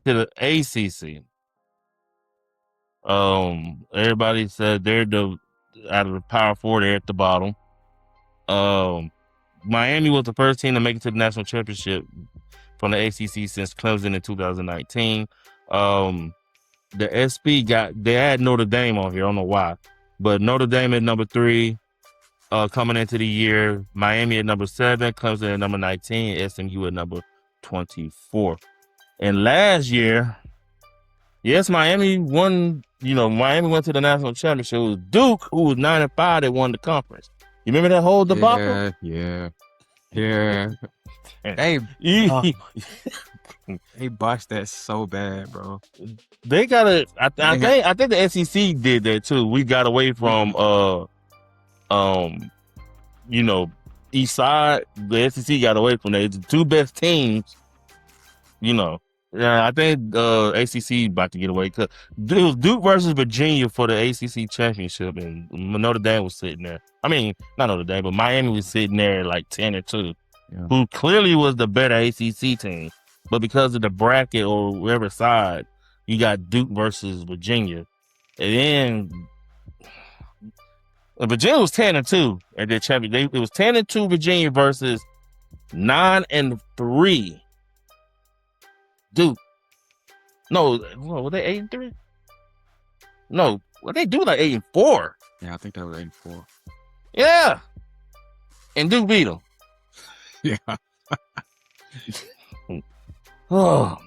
to the ACC. Everybody said they're out of the Power Four, they're at the bottom. Miami was the first team to make it to the national championship from the ACC since Clemson in 2019. The SP they had Notre Dame on here. I don't know why, but Notre Dame at number 3 coming into the year. Miami at number 7, Clemson at number 19, SMU at number 24. And last year, yes, Miami won. Miami went to the national championship. It was Duke, who was 9-5, that won the conference. You remember that whole debacle? Yeah. Hey, he botched that so bad, bro. They gotta. I think the SEC did that too. We got away from East Side. The SEC got away from that. The 2 best teams. Yeah, I think ACC about to get away because it was Duke versus Virginia for the ACC championship, and Notre Dame was sitting there. I mean, not Notre Dame, but Miami was sitting there like 10-2, who clearly was the better ACC team. But because of the bracket or whatever side, you got Duke versus Virginia, and then Virginia was 10-2 at their championship. It was 10-2 Virginia versus 9-3. Duke. No, were they 8-3? No, what they do like 8-4? Yeah, I think that was 8-4. Yeah, and Duke beat them. Yeah. But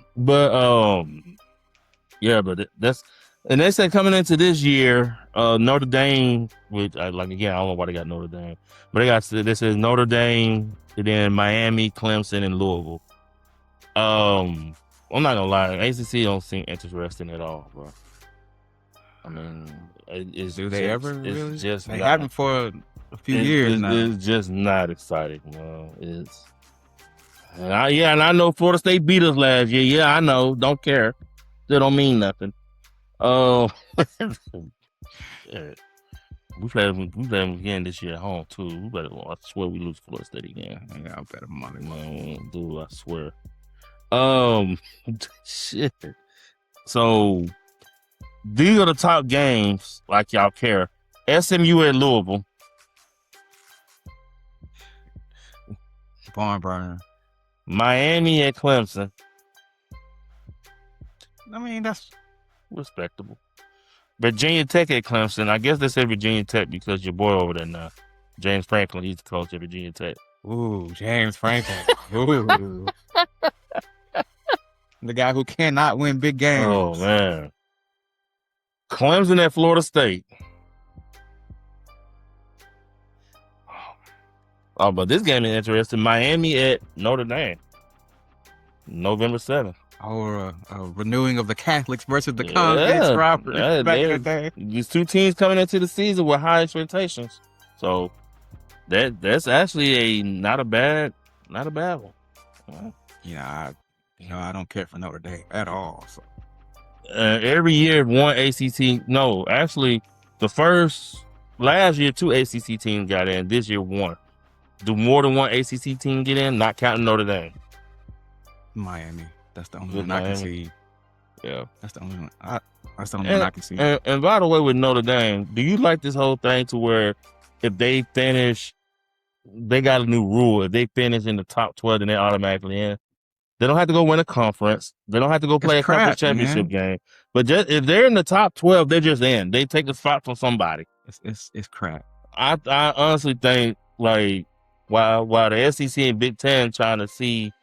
that's, and they said coming into this year, Notre Dame, which again, I don't know why they got Notre Dame, but this is Notre Dame, and then Miami, Clemson, and Louisville. I'm not gonna lie, ACC don't seem interesting at all, bro. I mean, do they ever really? It's just they haven't for a few years now. It's just not exciting. And I know Florida State beat us last year. Yeah, I know. Don't care. Still don't mean nothing. Yeah. We play them again this year at home too. I swear we lose Florida State again. Yeah, I better money. No, dude, I swear. Shit. So these are the top games, like y'all care. SMU at Louisville. Barn burner. Miami at Clemson. I mean, that's respectable. Virginia Tech at Clemson. I guess they said Virginia Tech because your boy over there now, James Franklin, he's the coach at Virginia Tech. Ooh, James Franklin. Ooh. The guy who cannot win big games. Oh, man. Clemson at Florida State. Oh, but this game is interesting. Miami at Notre Dame. November 7th. Or a renewing of the Catholics versus the convicts. These 2 teams coming into the season with high expectations. So that's actually not a bad one. Yeah, I don't care for Notre Dame at all. So. Every year, one ACC. No, actually, last year, 2 ACC teams got in. This year, 1. Do more than 1 ACC team get in? Not counting Notre Dame. Miami. That's the only one I can see. Yeah, that's the only one. That's the only one I can see. And by the way, with Notre Dame, do you like this whole thing to where if they finish, they got a new rule. If they finish in the top 12, then they automatically in. They don't have to go win a conference. They don't have to go play a conference championship game. But just if they're in the top 12, they're just in. They take a spot from somebody. It's crap. I honestly think like while the SEC and Big Ten trying to see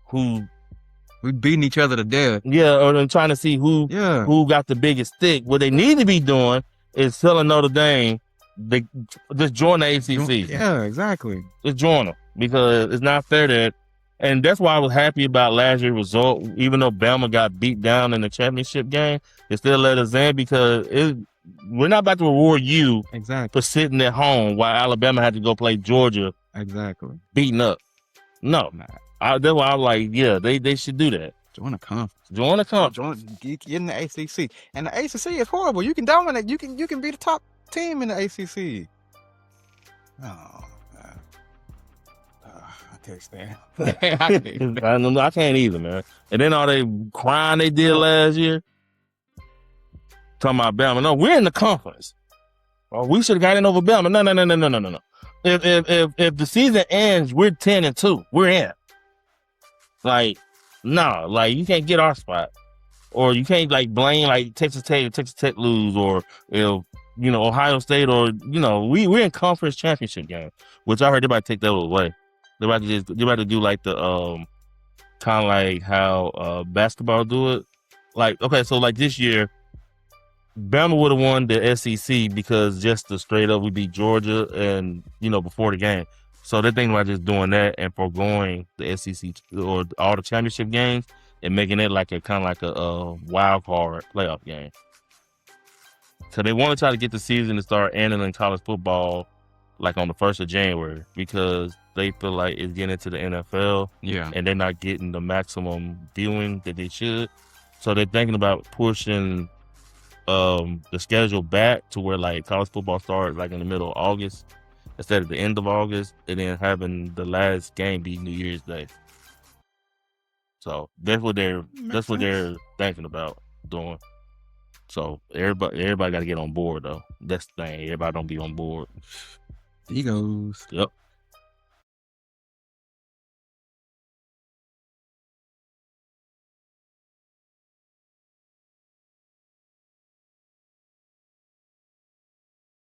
who we beating each other to death. Yeah, or they're trying to see who got the biggest stick. What they need to be doing is telling Notre Dame just join the ACC. Yeah, exactly. Just join them because it's not fair that. And that's why I was happy about last year's result. Even though Bama got beat down in the championship game, it still let us in because we're not about to reward you for sitting at home while Alabama had to go play Georgia. Exactly. Beating up. No. That's why I'm like, yeah, they should do that. Join a conference. Get in the ACC. And the ACC is horrible. You can dominate. You can be the top team in the ACC. Oh, can't stand. I can't stand. I can't either, man. And then all they crying they did last year. Talking about Bama. No, we're in the conference. Oh, we should have got in over Bama. No. If the season ends, we're 10-2. We're in. Like, no, like you can't get our spot. Or you can't like blame like Texas Tech lose, or if Ohio State, or we're in conference championship game, which I heard they're about to take that away. They're about to do like the kind of like how basketball do it. Like, okay, so like this year, Bama would have won the SEC because just the straight up we beat Georgia and before the game. So they're thinking about just doing that and foregoing the SEC or all the championship games and making it like a kind of like a wild card playoff game. So they want to try to get the season to start ending in college football like on the 1st of January because they feel like it's getting into the NFL. Yeah. And they're not getting the maximum viewing that they should. So they're thinking about pushing the schedule back to where like college football starts like in the middle of August instead of the end of August, and then having the last game be New Year's Day. So that's what they're thinking about doing. So everybody got to get on board though. That's the thing. Everybody don't be on board. Egos. Yep.